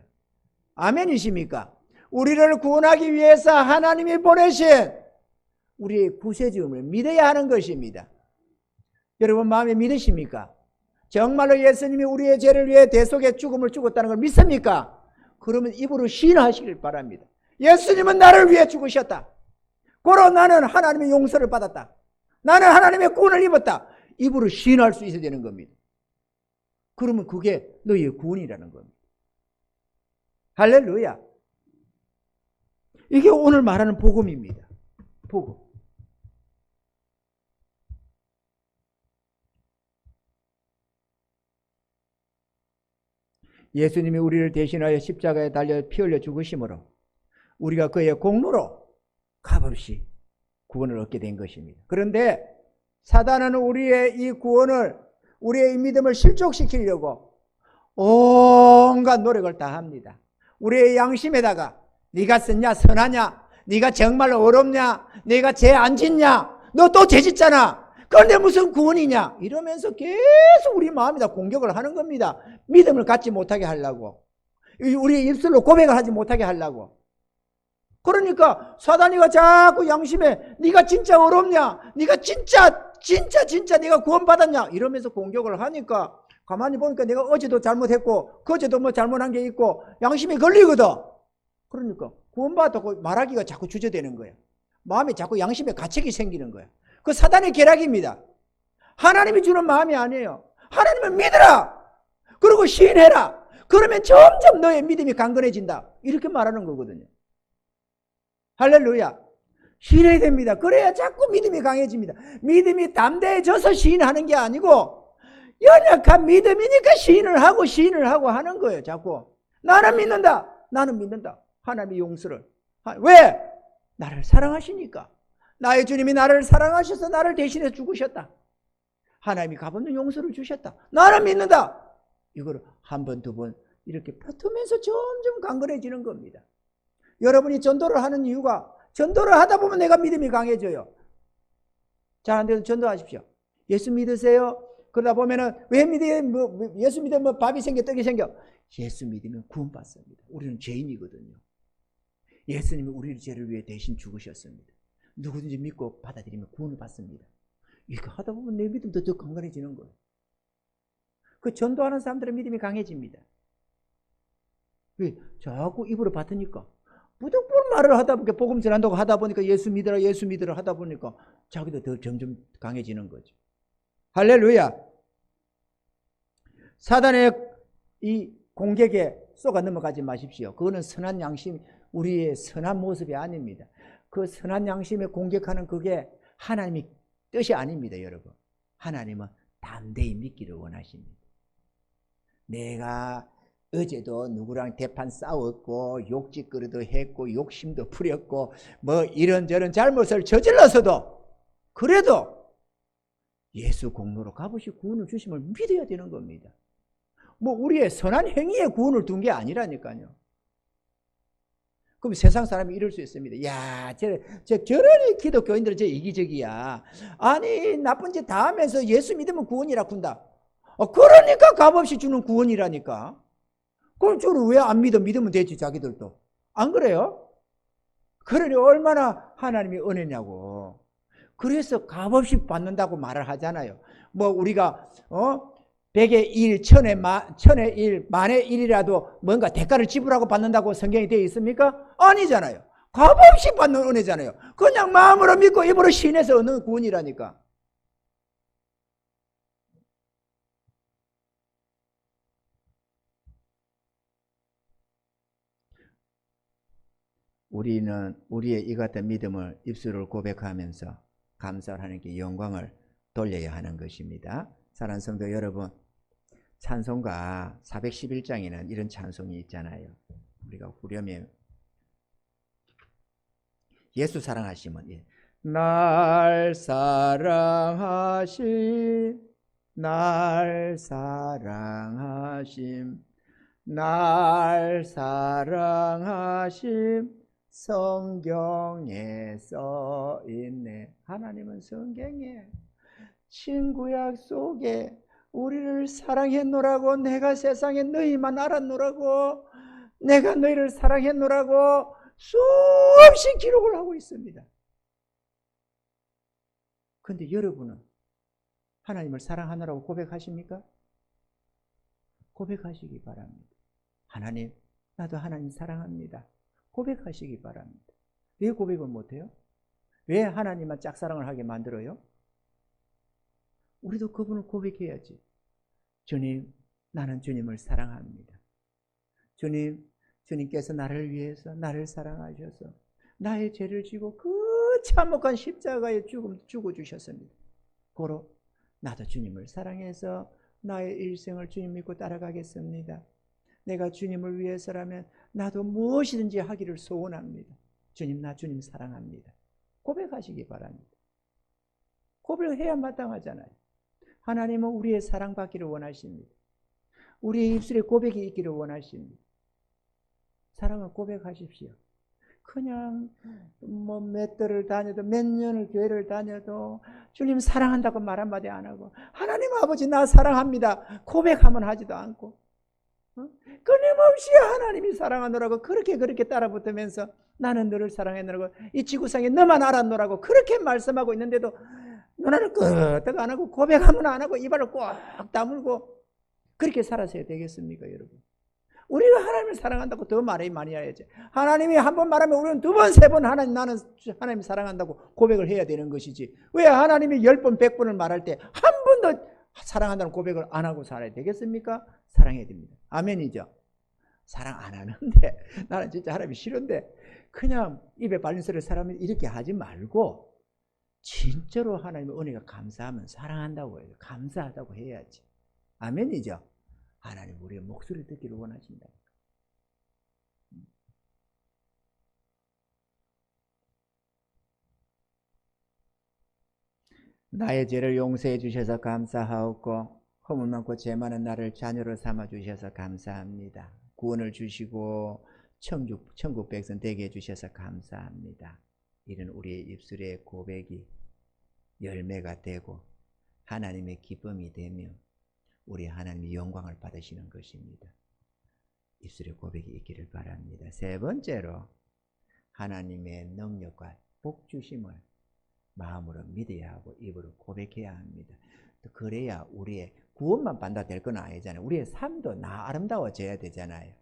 아멘이십니까? 우리를 구원하기 위해서 하나님이 보내신 우리의 구세주임을 믿어야 하는 것입니다. 여러분 마음에 믿으십니까? 정말로 예수님이 우리의 죄를 위해 대속의 죽음을 죽었다는 걸 믿습니까? 그러면 입으로 시인하시길 바랍니다. 예수님은 나를 위해 죽으셨다. 고로 나는 하나님의 용서를 받았다. 나는 하나님의 구원을 입었다. 입으로 시인할 수 있어야 되는 겁니다. 그러면 그게 너희의 구원이라는 겁니다. 할렐루야. 이게 오늘 말하는 복음입니다. 복음. 예수님이 우리를 대신하여 십자가에 달려 피 흘려 죽으심으로 우리가 그의 공로로 값없이 구원을 얻게 된 것입니다. 그런데 사단은 우리의 이 구원을, 우리의 이 믿음을 실족시키려고 온갖 노력을 다 합니다. 우리의 양심에다가 네가 썼냐 선하냐, 네가 정말로 어렵냐, 네가 죄 안 짓냐, 너 또 죄 짓잖아, 그런데 무슨 구원이냐, 이러면서 계속 우리 마음에다 공격을 하는 겁니다. 믿음을 갖지 못하게 하려고, 우리의 입술로 고백을 하지 못하게 하려고. 그러니까 사단이가 자꾸 양심에 네가 진짜 어렵냐, 네가 진짜 네가 구원받았냐 이러면서 공격을 하니까 가만히 보니까 내가 어제도 잘못했고 그제도 뭐 잘못한 게 있고 양심이 걸리거든. 그러니까 구원받았다고 말하기가 자꾸 주저되는 거야. 마음에 자꾸 양심에 가책이 생기는 거야. 그 사단의 계략입니다. 하나님이 주는 마음이 아니에요. 하나님을 믿어라. 그리고 시인해라. 그러면 점점 너의 믿음이 강건해진다. 이렇게 말하는 거거든요. 할렐루야. 시인해야 됩니다. 그래야 자꾸 믿음이 강해집니다. 믿음이 담대해져서 시인하는 게 아니고 연약한 믿음이니까 시인을 하고 하는 거예요. 자꾸 나는 믿는다. 나는 믿는다. 하나님의 용서를. 왜? 나를 사랑하시니까. 나의 주님이 나를 사랑하셔서 나를 대신해 죽으셨다. 하나님이 값없는 용서를 주셨다. 나는 믿는다. 이걸 한 번, 두 번 이렇게 버티면서 점점 강건해지는 겁니다. 여러분이 전도를 하는 이유가 전도를 하다 보면 내가 믿음이 강해져요. 잘 안 돼도 전도하십시오. 예수 믿으세요? 그러다 보면은 왜 믿어요? 예수 믿으면 뭐 밥이 생겨 떡이 생겨? 예수 믿으면 구원받습니다. 우리는 죄인이거든요. 예수님이 우리의 죄를 위해 대신 죽으셨습니다. 누구든지 믿고 받아들이면 구원을 받습니다. 이거 하다 보면 내 믿음도 더 강건해지는 거예요. 그 전도하는 사람들의 믿음이 강해집니다. 왜? 자꾸 입으로 받으니까. 무조건 말을 하다 보니까 복음 전한다고 하다 보니까 예수 믿으라 하다 보니까 자기도 더 점점 강해지는 거죠. 할렐루야. 사단의 이 공격에 쏘가 넘어가지 마십시오. 그거는 선한 양심, 우리의 선한 모습이 아닙니다. 그 선한 양심에 공격하는 그게 하나님의 뜻이 아닙니다, 여러분. 하나님은 담대히 믿기를 원하십니다. 내가 어제도 누구랑 대판 싸웠고 욕짓거리도 했고 욕심도 부렸고 뭐 이런저런 잘못을 저질러서도 그래도 예수 공로로 값없이 구원을 주심을 믿어야 되는 겁니다. 뭐 우리의 선한 행위에 구원을 둔 게 아니라니까요. 그럼 세상 사람이 이럴 수 있습니다. 야, 저 결혼이 기독교인들은 저 이기적이야. 아니 나쁜 짓 다 하면서 예수 믿으면 구원이라 군다. 그러니까 값없이 주는 구원이라니까. 그럼 저를 왜 안 믿어? 믿으면 되지 자기들도. 안 그래요? 그러니 얼마나 하나님이 은혜냐고. 그래서 값없이 받는다고 말을 하잖아요. 뭐 우리가 100의 1, 1000의 1, 만의 1이라도 뭔가 대가를 지불하고 받는다고 성경이 되어 있습니까? 아니잖아요. 값없이 받는 은혜잖아요. 그냥 마음으로 믿고 입으로 시인해서 얻는 구원이라니까. 우리는 우리의 이 같은 믿음을 입술을 고백하면서 감사를 하나님께 영광을 돌려야 하는 것입니다. 사랑하는 성도 여러분, 찬송가 411장에는 이런 찬송이 있잖아요. 우리가 후렴에 예수 사랑하시면 날 사랑하심 날 사랑하심 날 사랑하심 성경에 써있네. 하나님은 성경에 신구약 속에 우리를 사랑했노라고, 내가 세상에 너희만 알았노라고, 내가 너희를 사랑했노라고 수없이 기록을 하고 있습니다. 그런데 여러분은 하나님을 사랑하느라고 고백하십니까? 고백하시기 바랍니다. 하나님, 나도 하나님 사랑합니다. 고백하시기 바랍니다. 왜 고백을 못해요? 왜 하나님만 짝사랑을 하게 만들어요? 우리도 그분을 고백해야지. 주님, 나는 주님을 사랑합니다. 주님, 주님께서 나를 위해서 나를 사랑하셔서 나의 죄를 지고 그 참혹한 십자가에 죽어주셨습니다. 고로 나도 주님을 사랑해서 나의 일생을 주님 믿고 따라가겠습니다. 내가 주님을 위해서라면 나도 무엇이든지 하기를 소원합니다. 주님, 나 주님 사랑합니다. 고백하시기 바랍니다. 고백을 해야 마땅하잖아요. 하나님은 우리의 사랑받기를 원하십니다. 우리의 입술에 고백이 있기를 원하십니다. 사랑을 고백하십시오. 그냥 몇 달을 다녀도 몇 년을 교회를 다녀도 주님 사랑한다고 말 한마디 안 하고 하나님 아버지 나 사랑합니다 고백하면 하지도 않고 끊임없이 하나님이 사랑하노라고 그렇게 따라붙으면서 나는 너를 사랑했노라고 이 지구상에 너만 알았노라고 그렇게 말씀하고 있는데도 눈알을 끄덕 안 하고 고백하면 안 하고 이발을 꼭 다물고 그렇게 살아서야 되겠습니까 여러분? 우리가 하나님을 사랑한다고 더 말이 많이 해야지. 하나님이 한 번 말하면 우리는 두 번, 세 번 나는 하나님 사랑한다고 고백을 해야 되는 것이지. 왜 하나님이 10번, 100번을 말할 때 한 번도 사랑한다는 고백을 안 하고 살아야 되겠습니까? 사랑해야 됩니다. 아멘이죠? 사랑 안 하는데 나는 진짜 하나님이 싫은데 그냥 입에 발린 소리를 사람이 이렇게 하지 말고 진짜로 하나님의 은혜가 감사하면 사랑한다고 해요. 감사하다고 해야지. 아멘이죠? 하나님 우리의 목소리를 듣기를 원하신다. 나의 죄를 용서해 주셔서 감사하옵고 허물 많고 죄 많은 나를 자녀로 삼아 주셔서 감사합니다. 구원을 주시고 천국 백성 되게 해주셔서 감사합니다. 이런 우리의 입술의 고백이 열매가 되고 하나님의 기쁨이 되며 우리 하나님의 영광을 받으시는 것입니다. 입술의 고백이 있기를 바랍니다. 세 번째로 하나님의 능력과 복주심을 마음으로 믿어야 하고 입으로 고백해야 합니다. 그래야 우리의 구원만 받다 될 건 아니잖아요. 우리의 삶도 아름다워져야 되잖아요.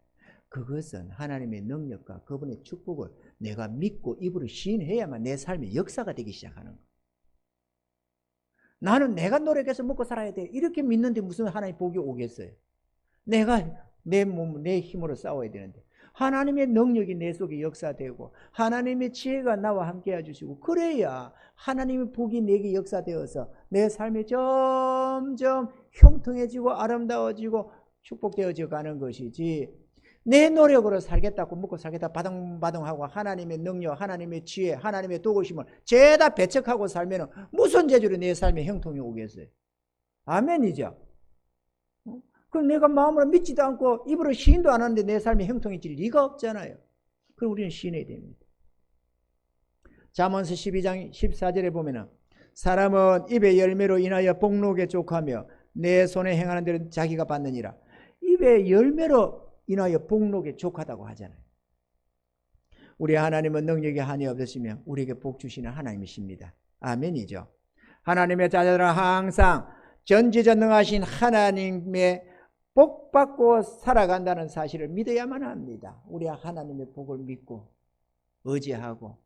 그것은 하나님의 능력과 그분의 축복을 내가 믿고 입으로 시인해야만 내 삶의 역사가 되기 시작하는 거예요. 나는 내가 노력해서 먹고 살아야 돼. 이렇게 믿는데 무슨 하나님의 복이 오겠어요? 내가 내 몸, 내 힘으로 싸워야 되는데 하나님의 능력이 내 속에 역사되고 하나님의 지혜가 나와 함께 해주시고 그래야 하나님의 복이 내게 역사되어서 내 삶이 점점 형통해지고 아름다워지고 축복되어져 가는 것이지 내 노력으로 살겠다고 먹고 살겠다 바둥바둥하고 하나님의 능력, 하나님의 지혜, 하나님의 도우심을 죄다 배척하고 살면 무슨 재주로 내 삶에 형통이 오겠어요? 아멘이죠? 그럼 내가 마음으로 믿지도 않고 입으로 시인도 안 하는데 내 삶에 형통해질 리가 없잖아요. 그럼 우리는 시인해야 됩니다. 잠언서 12장 14절에 보면은 사람은 입의 열매로 인하여 복록에 족하며 내 손에 행하는 대로 자기가 받느니라. 입의 열매로 인하여 복록에 족하다고 하잖아요. 우리 하나님은 능력이 한이 없으시며 우리에게 복 주시는 하나님이십니다. 아멘이죠. 하나님의 자녀들은 항상 전지전능하신 하나님의 복 받고 살아간다는 사실을 믿어야만 합니다. 우리 하나님의 복을 믿고 의지하고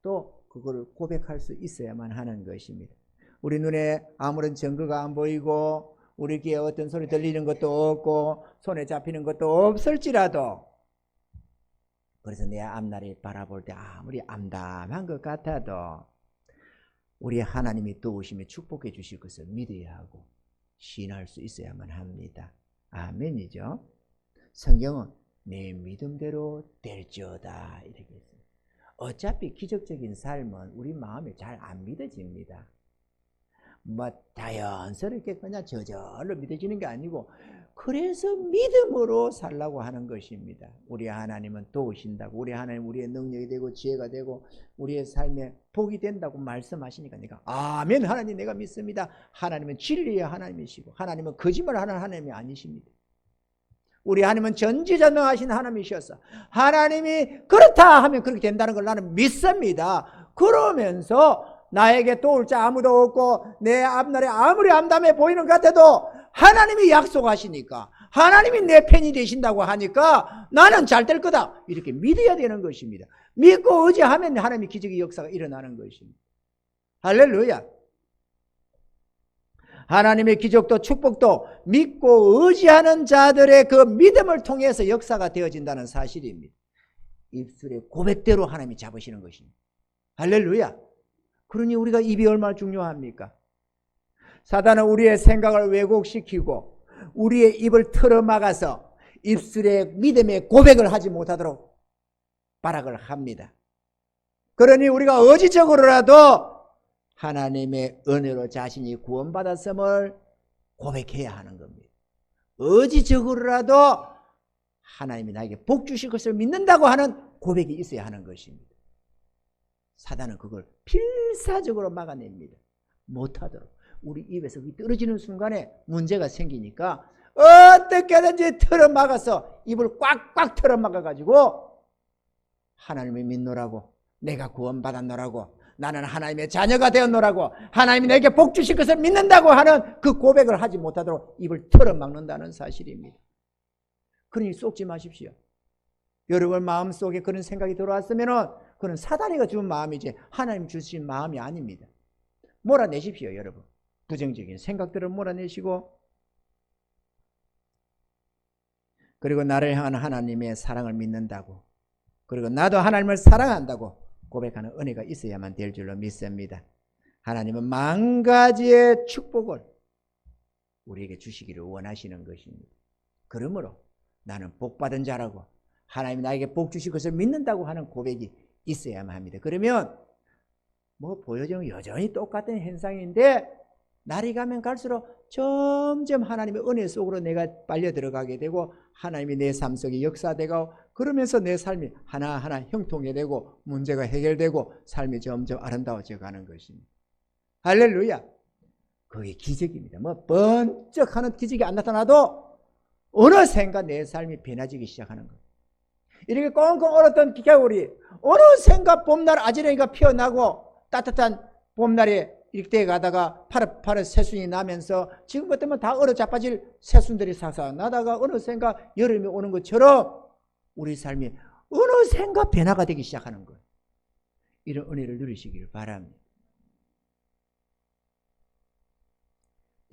또 그거를 고백할 수 있어야만 하는 것입니다. 우리 눈에 아무런 증거가 안 보이고 우리 귀에 어떤 소리 들리는 것도 없고 손에 잡히는 것도 없을지라도, 그래서 내 앞날을 바라볼 때 아무리 암담한 것 같아도 우리 하나님이 도우시며 축복해 주실 것을 믿어야 하고 신할 수 있어야만 합니다. 아멘이죠. 성경은 내 믿음대로 될지어다 이렇게 했어요. 어차피 기적적인 삶은 우리 마음에 잘 안 믿어집니다. 뭐 자연스럽게 그냥 저절로 믿어지는 게 아니고, 그래서 믿음으로 살라고 하는 것입니다. 우리 하나님은 도우신다고, 우리 하나님 우리의 능력이 되고 지혜가 되고 우리의 삶에 복이 된다고 말씀하시니까 내가 아멘, 하나님 내가 믿습니다. 하나님은 진리의 하나님이시고 하나님은 거짓말하는 하나님이 아니십니다. 우리 하나님은 전지전능하신 하나님이셔서 하나님이 그렇다 하면 그렇게 된다는 걸 나는 믿습니다. 그러면서 나에게 도울 자 아무도 없고 내 앞날에 아무리 암담해 보이는 것 같아도 하나님이 약속하시니까, 하나님이 내 편이 되신다고 하니까 나는 잘 될 거다 이렇게 믿어야 되는 것입니다. 믿고 의지하면 하나님의 기적의 역사가 일어나는 것입니다. 할렐루야. 하나님의 기적도 축복도 믿고 의지하는 자들의 그 믿음을 통해서 역사가 되어진다는 사실입니다. 입술의 고백대로 하나님이 잡으시는 것입니다. 할렐루야. 그러니 우리가 입이 얼마나 중요합니까? 사단은 우리의 생각을 왜곡시키고 우리의 입을 틀어막아서 입술에 믿음의 고백을 하지 못하도록 발악을 합니다. 그러니 우리가 의지적으로라도 하나님의 은혜로 자신이 구원받았음을 고백해야 하는 겁니다. 의지적으로라도 하나님이 나에게 복 주실 것을 믿는다고 하는 고백이 있어야 하는 것입니다. 사단은 그걸 필사적으로 막아냅니다. 못하도록. 우리 입에서 떨어지는 순간에 문제가 생기니까 어떻게든지 틀어막아서 입을 꽉꽉 틀어막아가지고 하나님을 믿노라고, 내가 구원받았노라고, 나는 하나님의 자녀가 되었노라고, 하나님이 내게 복 주실 것을 믿는다고 하는 그 고백을 하지 못하도록 입을 틀어막는다는 사실입니다. 그러니 속지 마십시오. 여러분 마음속에 그런 생각이 들어왔으면 그건 사단이가 준 마음이지 하나님 주신 마음이 아닙니다. 몰아내십시오. 여러분 부정적인 생각들을 몰아내시고, 그리고 나를 향한 하나님의 사랑을 믿는다고, 그리고 나도 하나님을 사랑한다고 고백하는 은혜가 있어야만 될 줄로 믿습니다. 하나님은 만 가지의 축복을 우리에게 주시기를 원하시는 것입니다. 그러므로 나는 복받은 자라고 하나님이 나에게 복 주실 것을 믿는다고 하는 고백이 있어야만 합니다. 그러면 뭐 보여지면 여전히 똑같은 현상인데 날이 가면 갈수록 점점 하나님의 은혜 속으로 내가 빨려 들어가게 되고 하나님이 내 삶 속에 역사되고, 그러면서 내 삶이 하나하나 형통해되고 문제가 해결되고 삶이 점점 아름다워져 가는 것입니다. 할렐루야. 그게 기적입니다. 뭐 번쩍하는 기적이 안 나타나도 어느샌가 내 삶이 변화지기 시작하는 거예요. 이렇게 꽁꽁 얼었던 겨울이 어느샌가 봄날 아지랑이가 피어나고 따뜻한 봄날에 이렇게 가다가 파릇파릇 새순이 나면서 지금 같으면 다 얼어 자빠질 새순들이 싹싹 나다가 어느샌가 여름이 오는 것처럼 우리 삶이 어느샌가 변화가 되기 시작하는 거예요. 이런 은혜를 누리시길 바랍니다.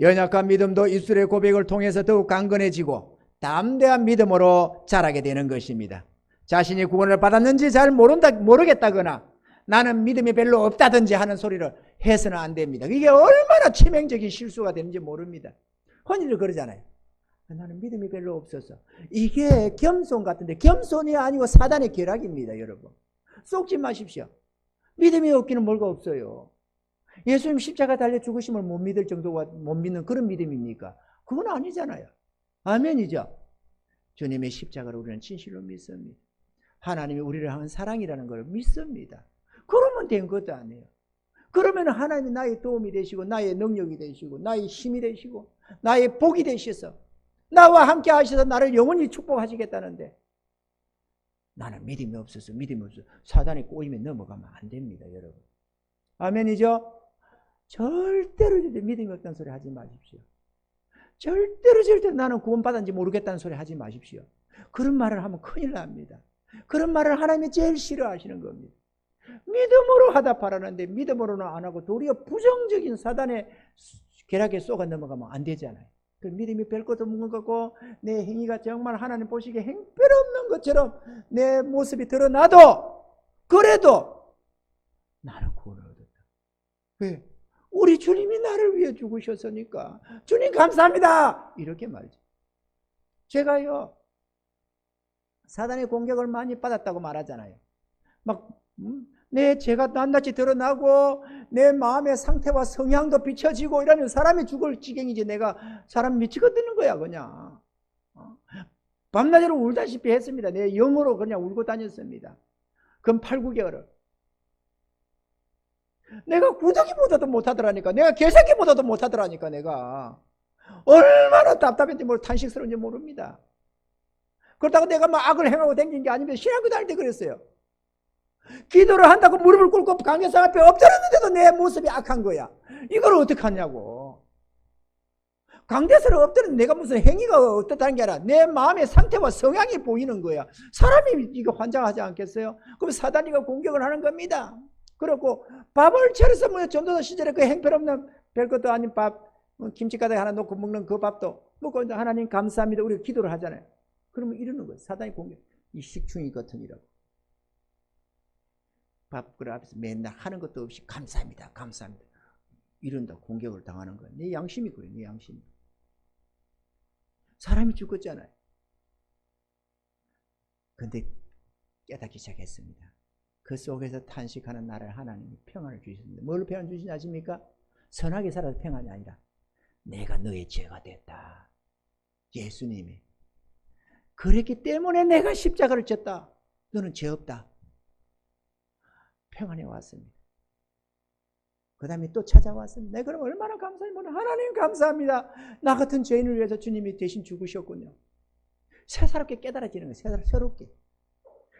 연약한 믿음도 입술의 고백을 통해서 더욱 강건해지고 담대한 믿음으로 자라게 되는 것입니다. 자신이 구원을 받았는지 잘 모르겠다거나 나는 믿음이 별로 없다든지 하는 소리를 해서는 안 됩니다. 이게 얼마나 치명적인 실수가 되는지 모릅니다. 흔히들 그러잖아요. 나는 믿음이 별로 없어서. 이게 겸손 같은데 겸손이 아니고 사단의 계략입니다. 여러분 속지 마십시오. 믿음이 없기는 뭐가 없어요. 예수님 십자가 달려 죽으심을 못 믿을 정도가 못 믿는 그런 믿음입니까? 그건 아니잖아요. 아멘이죠. 주님의 십자가를 우리는 진실로 믿습니다. 하나님이 우리를 향한 사랑이라는 걸 믿습니다. 그러면 된 것도 아니에요. 그러면 하나님이 나의 도움이 되시고 나의 능력이 되시고 나의 힘이 되시고 나의 복이 되셔서 나와 함께 하셔서 나를 영원히 축복하시겠다는데 나는 믿음이 없어서 사단의 꼬임에 넘어가면 안 됩니다. 여러분 아멘이죠? 절대로 믿음이 없다는 소리 하지 마십시오. 절대로 나는 구원받았는지 모르겠다는 소리 하지 마십시오. 그런 말을 하면 큰일 납니다. 그런 말을 하나님이 제일 싫어하시는 겁니다. 믿음으로 하다 바라는데 믿음으로는 안 하고 도리어 부정적인 사단의 계략에 쏘가 넘어가면 안 되잖아요. 그 믿음이 별 것도 없는 거고 내 행위가 정말 하나님 보시기에 행편없는 것처럼 내 모습이 드러나도 그래도 나는 구원을 얻었다. 왜? 우리 주님이 나를 위해 죽으셨으니까 주님 감사합니다 이렇게 말이죠. 제가요 사단의 공격을 많이 받았다고 말하잖아요. 막 내 죄가 낱낱이 드러나고 내 마음의 상태와 성향도 비춰지고 이러면 사람이 죽을 지경이지 내가 사람 미치거드는 거야 그냥. 밤낮으로 울다시피 했습니다. 내 영으로 그냥 울고 다녔습니다. 근 8, 9개월을. 내가 구더기보다도 못하더라니까. 내가 개새끼보다도 못하더라니까. 내가 얼마나 답답했는지 모르고 탄식스러운지 모릅니다. 그렇다고 내가 막 악을 행하고 다닌 게 아니면 신학교 다닐 때 그랬어요. 기도를 한다고 무릎을 꿇고 강요상 앞에 엎드렸는데도 내 모습이 악한 거야. 이걸 어떻게 하냐고. 강대서를 엎드렸는데 내가 무슨 행위가 어떻다는 게 아니라 내 마음의 상태와 성향이 보이는 거야. 사람이 이거 환장하지 않겠어요? 그럼 사단이가 공격을 하는 겁니다. 그렇고 밥을 차려서 뭐 전도사 시절에 그 행편없는 별것도 아닌 밥 김치가닥 하나 놓고 먹는 그 밥도 먹고 하나님 감사합니다. 우리가 기도를 하잖아요. 그러면 이러는 거예요. 사단이 공격. 이 식충이 같으니라고. 밥그릇 앞에서 맨날 하는 것도 없이 감사합니다. 감사합니다. 이런다 공격을 당하는 거예요. 내 양심이 그래. 내 양심이. 사람이 죽었잖아요. 근데 깨닫기 시작했습니다. 그 속에서 탄식하는 나를 하나님이 평안을 주셨는데 뭘로 평안 주시는지 아십니까? 선하게 살아서 평안이 아니라 내가 너의 죄가 됐다. 예수님이. 그랬기 때문에 내가 십자가를 졌다. 너는 죄 없다. 평안해 왔습니다. 그 다음에 또 찾아왔습니다. 내가 그럼 얼마나 감사합니다. 하나님 감사합니다. 나 같은 죄인을 위해서 주님이 대신 죽으셨군요. 새사롭게 깨달아지는 거예요. 새롭게.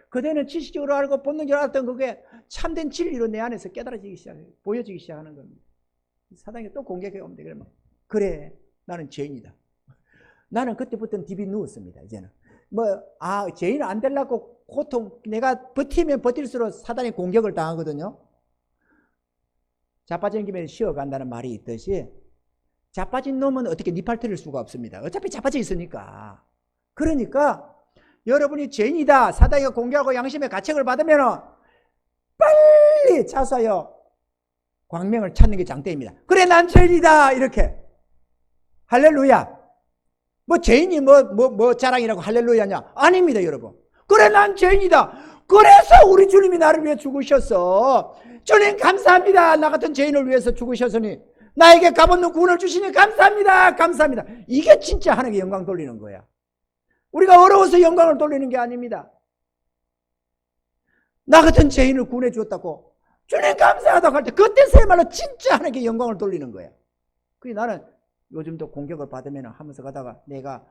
그대는 지식적으로 알고 본능적으로 알았던 그게 참된 진리로 내 안에서 깨달아지기 시작해요. 보여지기 시작하는 겁니다. 사단이 또 공격해 오면 그러면 그래 나는 죄인이다. 나는 그때부터는 디비 누웠습니다. 이제는 죄인 안 되려고 고통 내가 버티면 버틸수록 사단이 공격을 당하거든요. 자빠진 김에 쉬어간다는 말이 있듯이 자빠진 놈은 어떻게 니팔 틀릴 수가 없습니다. 어차피 자빠져 있으니까. 그러니까 여러분이 죄인이다. 사단이가 공격하고 양심의 가책을 받으면 빨리 자서요. 광명을 찾는 게 장대입니다. 그래 난 죄인이다. 이렇게. 할렐루야. 뭐 죄인이 뭐 자랑이라고 할렐루야냐? 아닙니다 여러분. 그래 난 죄인이다. 그래서 우리 주님이 나를 위해 죽으셨어. 주님 감사합니다. 나 같은 죄인을 위해서 죽으셨으니 나에게 값없는 구원을 주시니 감사합니다. 감사합니다. 이게 진짜 하나님께 영광 돌리는 거야. 우리가 어려워서 영광을 돌리는 게 아닙니다. 나 같은 죄인을 구원해 주었다고 주님 감사하다고 할 때 그때서야말로 진짜 하나님께 영광을 돌리는 거야. 그게 나는 요즘도 공격을 받으면 하면서 가다가 내가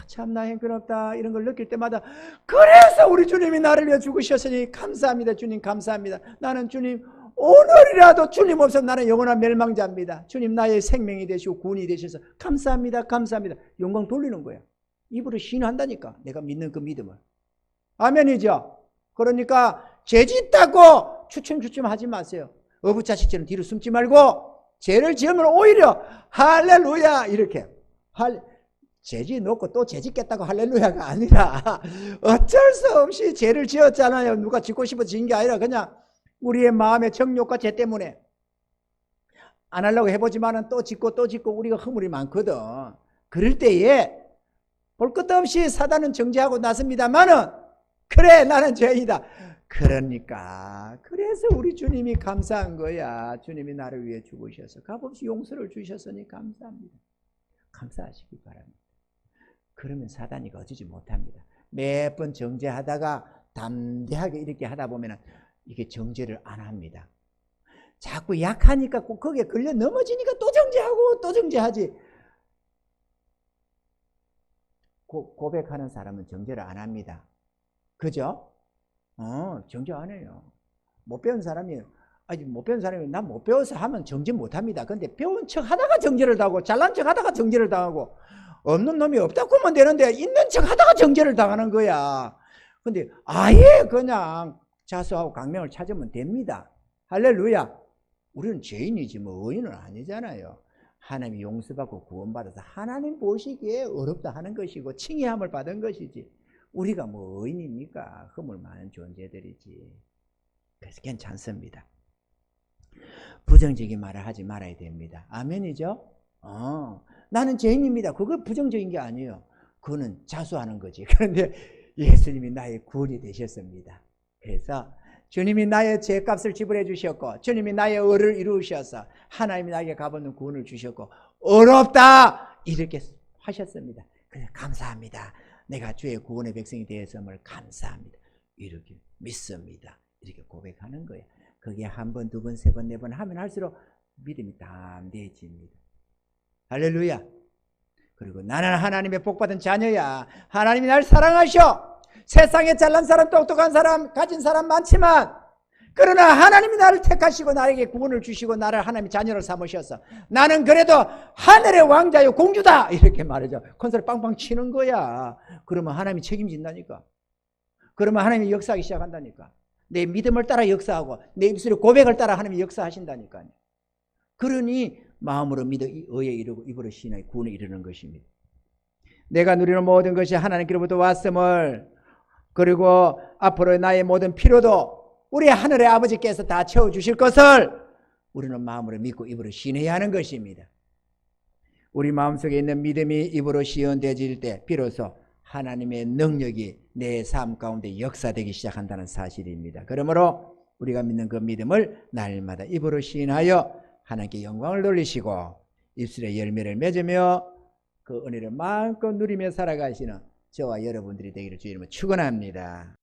참나 형편없다 이런 걸 느낄 때마다 그래서 우리 주님이 나를 위해 죽으셨으니 감사합니다. 주님 감사합니다. 나는 주님 오늘이라도 주님 없으면 나는 영원한 멸망자입니다. 주님 나의 생명이 되시고 구원이 되셔서 감사합니다. 감사합니다. 영광 돌리는 거야. 입으로 시인한다니까 내가 믿는 그 믿음을. 아멘이죠. 그러니까 죄짓다고 추춤추춤 하지 마세요. 어부자식처럼 뒤로 숨지 말고 죄를 지으면 오히려 할렐루야 이렇게 죄지 놓고 또 죄짓겠다고 할렐루야가 아니라 어쩔 수 없이 죄를 지었잖아요. 누가 짓고 싶어 지은 게 아니라 그냥 우리의 마음의 정욕과 죄 때문에 안 하려고 해보지만은 또 짓고 우리가 허물이 많거든. 그럴 때에 볼 것도 없이 사단은 정죄하고 나섭니다만은 그래 나는 죄인이다. 그러니까 그래서 우리 주님이 감사한 거야. 주님이 나를 위해 죽으셔서 값없이 용서를 주셨으니 감사합니다. 감사하시기 바랍니다. 그러면 사단이 거치지 못합니다. 매번 정죄하다가 담대하게 이렇게 하다 보면 이게 정죄를 안 합니다. 자꾸 약하니까 꼭 거기에 걸려 넘어지니까 또 정죄하고 또 정죄하지. 고백하는 사람은 정죄를 안 합니다. 그죠? 정죄 안 해요. 못 배운 사람이 아직 못 배운 사람이 난 못 배워서 하면 정지 못합니다. 근데 배운 척 하다가 정지를 당하고 잘난 척 하다가 정지를 당하고 없는 놈이 없다고 하면 되는데 있는 척 하다가 정지를 당하는 거야. 근데 아예 그냥 자수하고 강명을 찾으면 됩니다. 할렐루야. 우리는 죄인이지 뭐 의인은 아니잖아요. 하나님이 용서받고 구원받아서 하나님 보시기에 어렵다 하는 것이고 칭의함을 받은 것이지 우리가 뭐 의인입니까? 허물 많은 존재들이지. 그래서 괜찮습니다. 부정적인 말을 하지 말아야 됩니다. 아멘이죠? 나는 죄인입니다. 그거 부정적인 게 아니에요. 그거는 자수하는 거지. 그런데 예수님이 나의 구원이 되셨습니다. 그래서 주님이 나의 죄값을 지불해 주셨고 주님이 나의 의를 이루셔서 하나님이 나에게 값없는 구원을 주셨고 어렵다 이렇게 하셨습니다. 그래서 감사합니다. 내가 주의 구원의 백성이 되었음을 감사합니다. 이렇게 믿습니다. 이렇게 고백하는 거예요. 그게 한 번, 두 번, 세 번, 네 번 하면 할수록 믿음이 담대해집니다. 할렐루야. 그리고 나는 하나님의 복받은 자녀야. 하나님이 날 사랑하셔. 세상에 잘난 사람, 똑똑한 사람, 가진 사람 많지만 그러나 하나님이 나를 택하시고 나에게 구원을 주시고 나를 하나님의 자녀를 삼으셔서 나는 그래도 하늘의 왕자요 공주다 이렇게 말하죠. 콘서트 빵빵 치는 거야. 그러면 하나님이 책임진다니까. 그러면 하나님이 역사하기 시작한다니까. 내 믿음을 따라 역사하고 내 입술의 고백을 따라 하나님이 역사하신다니까요. 그러니 마음으로 믿어 의에 이르고 입으로 신하여 구원에 이르는 것입니다. 내가 누리는 모든 것이 하나님께로부터 왔음을 그리고 앞으로 나의 모든 필요도 우리 하늘의 아버지께서 다 채워주실 것을 우리는 마음으로 믿고 입으로 신해야 하는 것입니다. 우리 마음속에 있는 믿음이 입으로 시연되어질 때 비로소 하나님의 능력이 내 삶 가운데 역사되기 시작한다는 사실입니다. 그러므로 우리가 믿는 그 믿음을 날마다 입으로 시인하여 하나님께 영광을 돌리시고 입술에 열매를 맺으며 그 은혜를 마음껏 누리며 살아가시는 저와 여러분들이 되기를 주의 이름으로 축원합니다.